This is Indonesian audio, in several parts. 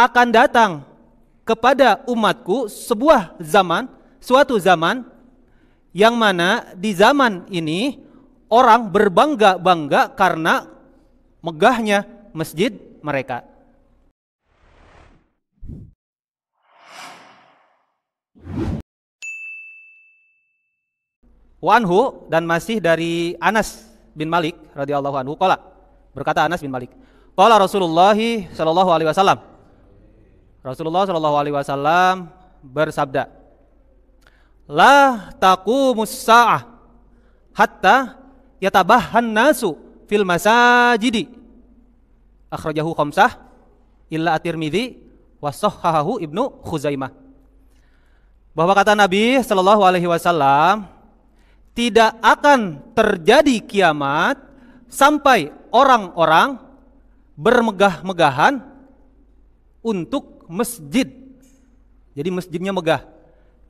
akan datang kepada umatku sebuah zaman, suatu zaman yang mana di zaman ini orang berbangga-bangga karena megahnya masjid mereka. Wanhu, dan masih dari Anas bin Malik radhiyallahu anhu, qala, berkata Anas bin Malik, qala Rasulullah sallallahu alaihi wasallam, Rasulullah sallallahu alaihi wasallam bersabda, la taqumus sa'ah hatta yatabahan nasu fil masajidi, akhrajahu khamsah illa at-Tirmidzi wa sahhahahu Ibnu Khuzaimah. Bahwa kata Nabi sallallahu alaihi wasallam, tidak akan terjadi kiamat sampai orang-orang bermegah-megahan untuk masjid. Jadi masjidnya megah.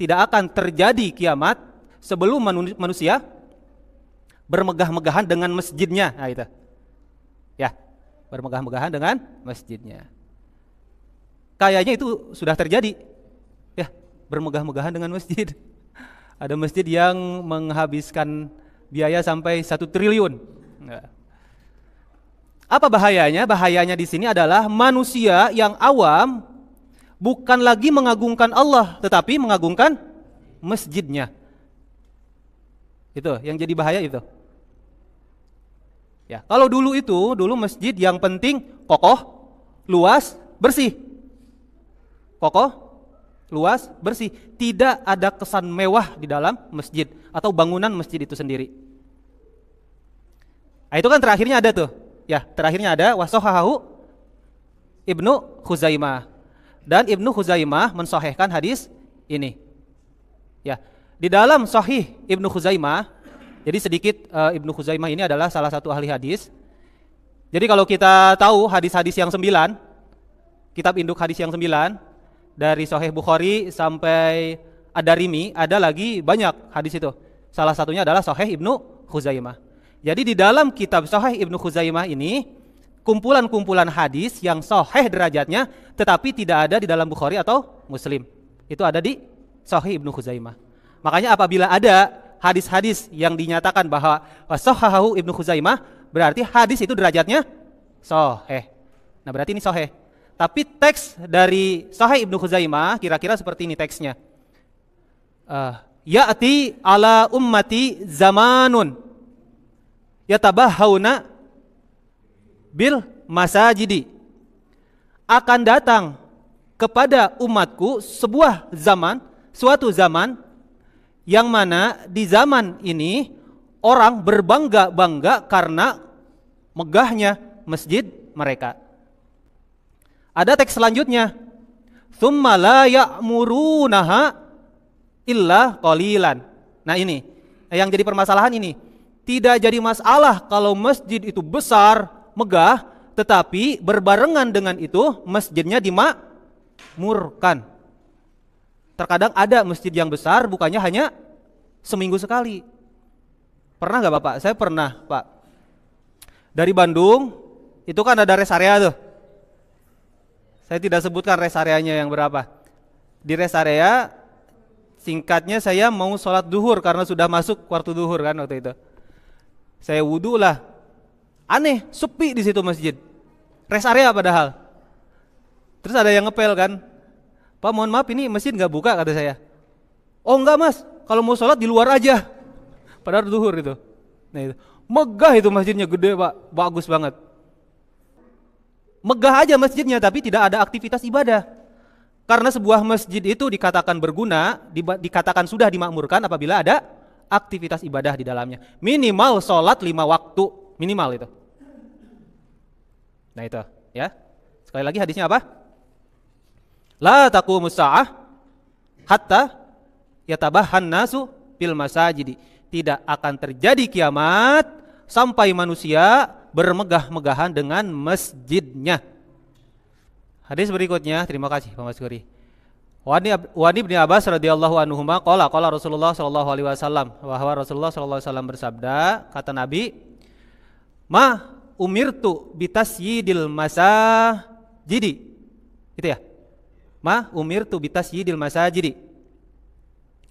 Tidak akan terjadi kiamat sebelum manusia bermegah-megahan dengan masjidnya. Nah itu. Ya, bermegah-megahan dengan masjidnya. Kayaknya itu sudah terjadi. Ya, bermegah-megahan dengan masjid. Ada masjid yang menghabiskan biaya sampai 1 triliun. Apa bahayanya? Bahayanya di sini adalah manusia yang awam bukan lagi mengagungkan Allah, tetapi mengagungkan masjidnya. Itu yang jadi bahaya itu. Ya, kalau dulu masjid yang penting kokoh, luas, bersih. Kokoh, luas, bersih, tidak ada kesan mewah di dalam masjid atau bangunan masjid itu sendiri. Nah, itu kan terakhirnya ada tuh. Ya, terakhirnya ada wasohahu Ibnu Khuzaimah. Dan Ibnu Khuzaimah mensahihkan hadis ini. Ya, di dalam Sahih Ibnu Khuzaimah, jadi sedikit Ibnu Khuzaimah ini adalah salah satu ahli hadis. Jadi kalau kita tahu hadis-hadis yang 9, kitab induk hadis yang 9, dari Sahih Bukhari sampai Ad-Darimi, ada lagi banyak hadis itu. Salah satunya adalah Sahih Ibnu Khuzaimah. Jadi di dalam kitab Sahih Ibnu Khuzaimah ini kumpulan-kumpulan hadis yang sahih derajatnya, tetapi tidak ada di dalam Bukhari atau Muslim. Itu ada di Sahih Ibnu Khuzaimah. Makanya apabila ada hadis-hadis yang dinyatakan bahwa sahahahu Ibnu Khuzaimah, berarti hadis itu derajatnya sahih. Nah, berarti ini sahih. Tapi teks dari Sahih Ibnu Khuzaimah kira-kira seperti ini teksnya. Ya'ti ala ummati zamanun yatabahhauna bil masajidi. Akan datang kepada umatku sebuah zaman, suatu zaman yang mana di zaman ini orang berbangga-bangga karena megahnya masjid mereka. Ada teks selanjutnya, tsumma la ya'murunaha illa qalilan. Nah ini, yang jadi permasalahan ini. Tidak jadi masalah kalau masjid itu besar, megah, tetapi berbarengan dengan itu masjidnya dimakmurkan. Terkadang ada masjid yang besar bukannya hanya seminggu sekali. Pernah gak Bapak? Saya pernah Pak. Dari Bandung, itu kan ada rest area tuh. Saya tidak sebutkan rest areanya yang berapa. Di rest area, singkatnya saya mau sholat duhur karena sudah masuk waktu duhur kan waktu itu. Saya wudhu lah. Aneh, sepi di situ masjid. Rest area padahal. Terus ada yang ngepel kan. Pak mohon maaf ini masjid gak buka kata saya. Oh enggak mas, kalau mau sholat di luar aja. Padahal duhur itu. Nah itu. Megah itu masjidnya, gede Pak, bagus banget. Megah aja masjidnya tapi tidak ada aktivitas ibadah. Karena sebuah masjid itu dikatakan berguna, dikatakan sudah dimakmurkan apabila ada aktivitas ibadah di dalamnya. Minimal sholat 5 waktu, minimal itu. Nah itu ya. Sekali lagi hadisnya apa? La taqumus sa'ah hatta yatabahan nasu fil masajidi. Tidak akan terjadi kiamat sampai manusia bermegah-megahan dengan masjidnya. Hadis berikutnya, terima kasih Pak Mas Guri. Wani bin Abbas radhiyallahu anhuma qala Rasulullah sallallahu alaihi wasallam, bahwa Rasulullah sallallahu alaihi wasallam bersabda, kata Nabi, "Ma umirtu bitasyidil masajidi Itu ya. Ma umirtu bitasyidil masajidi.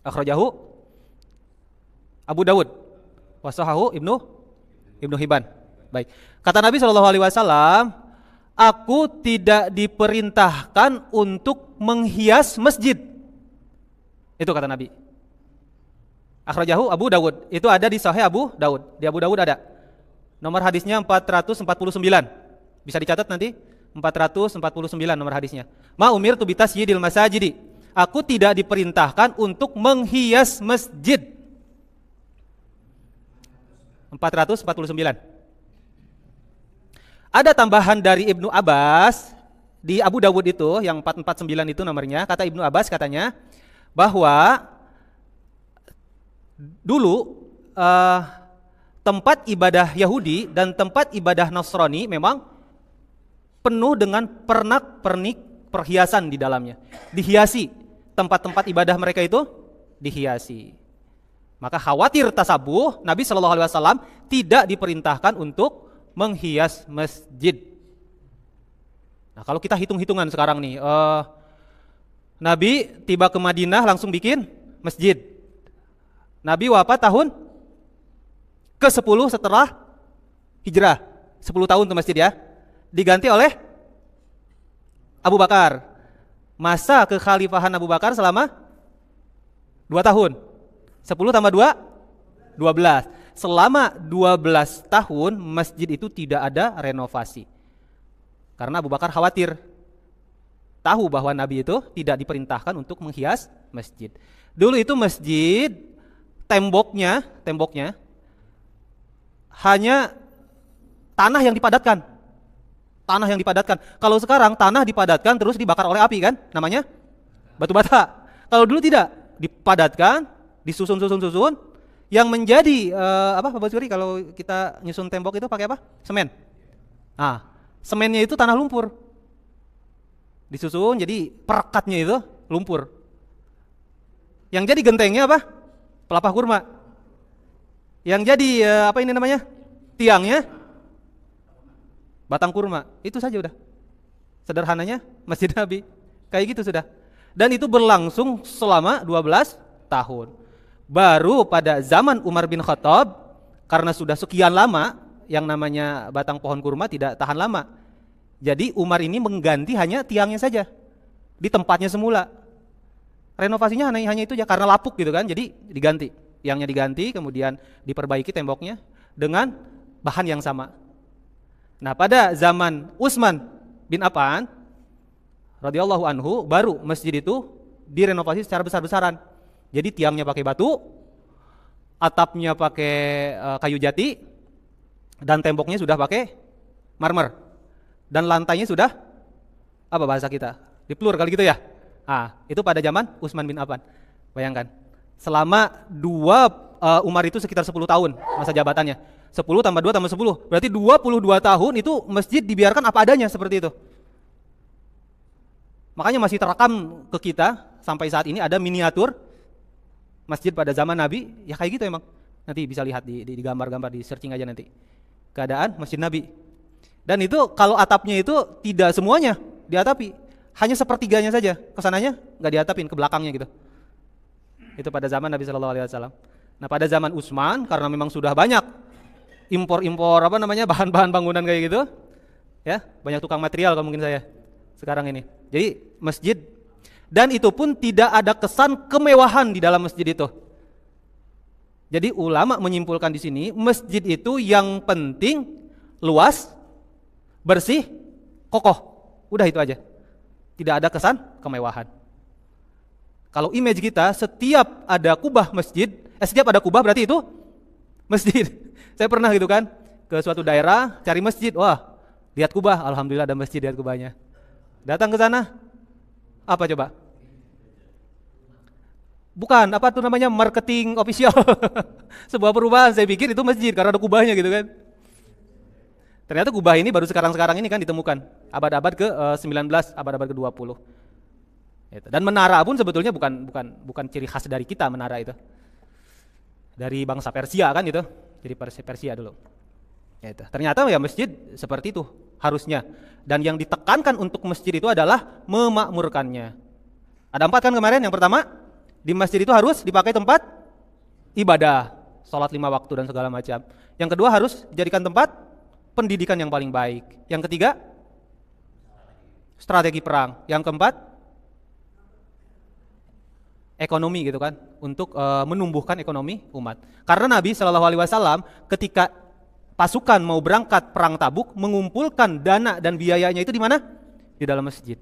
Akhrajahu Abu Dawud wa sahahu Ibnu Hibban. Baik. Kata Nabi SAW, aku tidak diperintahkan untuk menghias masjid. Itu kata Nabi. Akhrajahu Abu Dawud. Itu ada di Sahih Abu Dawud. Di Abu Dawud ada. Nomor hadisnya 449. Bisa dicatat nanti. 449 nomor hadisnya. Ma umirtu bitasyidil masajidi. Aku tidak diperintahkan untuk menghias masjid. 449. Ada tambahan dari Ibnu Abbas di Abu Dawud itu yang 449 itu nomornya. Kata Ibnu Abbas katanya bahwa dulu tempat ibadah Yahudi dan tempat ibadah Nasrani memang penuh dengan pernak-pernik perhiasan di dalamnya. Dihiasi. Tempat-tempat ibadah mereka itu dihiasi. Maka khawatir tasabuh, Nabi SAW tidak diperintahkan untuk menghias masjid. Nah, kalau kita hitung-hitungan sekarang nih, Nabi tiba ke Madinah langsung bikin masjid. Nabi wafat tahun ke-10 setelah hijrah. 10 tahun tuh masjid ya. Diganti oleh Abu Bakar. Masa kekhalifahan Abu Bakar selama 2 tahun. 10 tambah 2, 12. Selama 12 tahun masjid itu tidak ada renovasi. Karena Abu Bakar khawatir. Tahu bahwa Nabi itu tidak diperintahkan untuk menghias masjid. Dulu itu masjid temboknya hanya tanah yang dipadatkan. Tanah yang dipadatkan. Kalau sekarang tanah dipadatkan terus dibakar oleh api kan? Namanya batu bata. Kalau dulu tidak, dipadatkan, disusun. Yang menjadi apa Pak Suri kalau kita nyusun tembok itu pakai apa? Semen. Nah, semennya itu tanah lumpur. Disusun jadi perekatnya itu lumpur. Yang jadi gentengnya apa? Pelepah kurma. Yang jadi apa ini namanya? Tiangnya batang kurma. Itu saja udah. Sederhananya Masjid Nabi. Kayak gitu sudah. Dan itu berlangsung selama 12 tahun. Baru pada zaman Umar bin Khattab, karena sudah sekian lama yang namanya batang pohon kurma tidak tahan lama. Jadi Umar ini mengganti hanya tiangnya saja di tempatnya semula. Renovasinya hanya itu ya, karena lapuk gitu kan. Jadi diganti. Tiangnya diganti, kemudian diperbaiki temboknya dengan bahan yang sama. Nah, pada zaman Utsman bin Affan radhiyallahu anhu baru masjid itu direnovasi secara besar-besaran. Jadi tiangnya pakai batu, atapnya pakai kayu jati, dan temboknya sudah pakai marmer. Dan lantainya sudah apa bahasa kita? Diplur kali gitu ya. Ah, itu pada zaman Utsman bin Affan. Bayangkan. Selama Umar itu sekitar 10 tahun masa jabatannya. 10 tambah 2 tambah 10. Berarti 22 tahun itu masjid dibiarkan apa adanya seperti itu. Makanya masih terekam ke kita sampai saat ini ada miniatur masjid pada zaman Nabi, ya kayak gitu emang. Nanti bisa lihat di gambar-gambar, di searching aja nanti. Keadaan Masjid Nabi. Dan itu kalau atapnya itu tidak semuanya diatapi, hanya sepertiganya saja. Kesananya nggak diatapin, ke belakangnya gitu. Itu pada zaman Nabi SAW. Nah, pada zaman Utsman karena memang sudah banyak impor apa namanya bahan-bahan bangunan kayak gitu, ya banyak tukang material kalau mungkin saya sekarang ini. Jadi masjid, dan itu pun tidak ada kesan kemewahan di dalam masjid itu. Jadi ulama menyimpulkan di sini masjid itu yang penting luas, bersih, kokoh. Udah itu aja. Tidak ada kesan kemewahan. Kalau image kita setiap ada kubah masjid, setiap ada kubah berarti itu masjid. Saya pernah gitu kan ke suatu daerah cari masjid, wah lihat kubah, alhamdulillah ada masjid, lihat kubahnya. Datang ke sana, apa coba? Bukan, apa tuh namanya, marketing official. Sebuah perubahan, saya pikir itu masjid karena ada kubahnya gitu kan. Ternyata kubah ini baru sekarang-sekarang ini kan ditemukan, abad-abad ke-19, abad-abad ke-20. Dan menara pun sebetulnya bukan ciri khas dari kita, menara itu. Dari bangsa Persia kan itu. Jadi Persia dulu. Gitu. Ternyata ya masjid seperti itu harusnya. Dan yang ditekankan untuk masjid itu adalah memakmurkannya. Ada 4 kan kemarin. Yang pertama, di masjid itu harus dipakai tempat ibadah, sholat 5 waktu dan segala macam. Yang kedua, harus dijadikan tempat pendidikan yang paling baik. Yang ketiga, strategi perang. Yang keempat, ekonomi gitu kan, untuk menumbuhkan ekonomi umat. Karena Nabi Shallallahu Alaihi Wasallam ketika pasukan mau berangkat perang Tabuk mengumpulkan dana dan biayanya itu di mana? Di dalam masjid.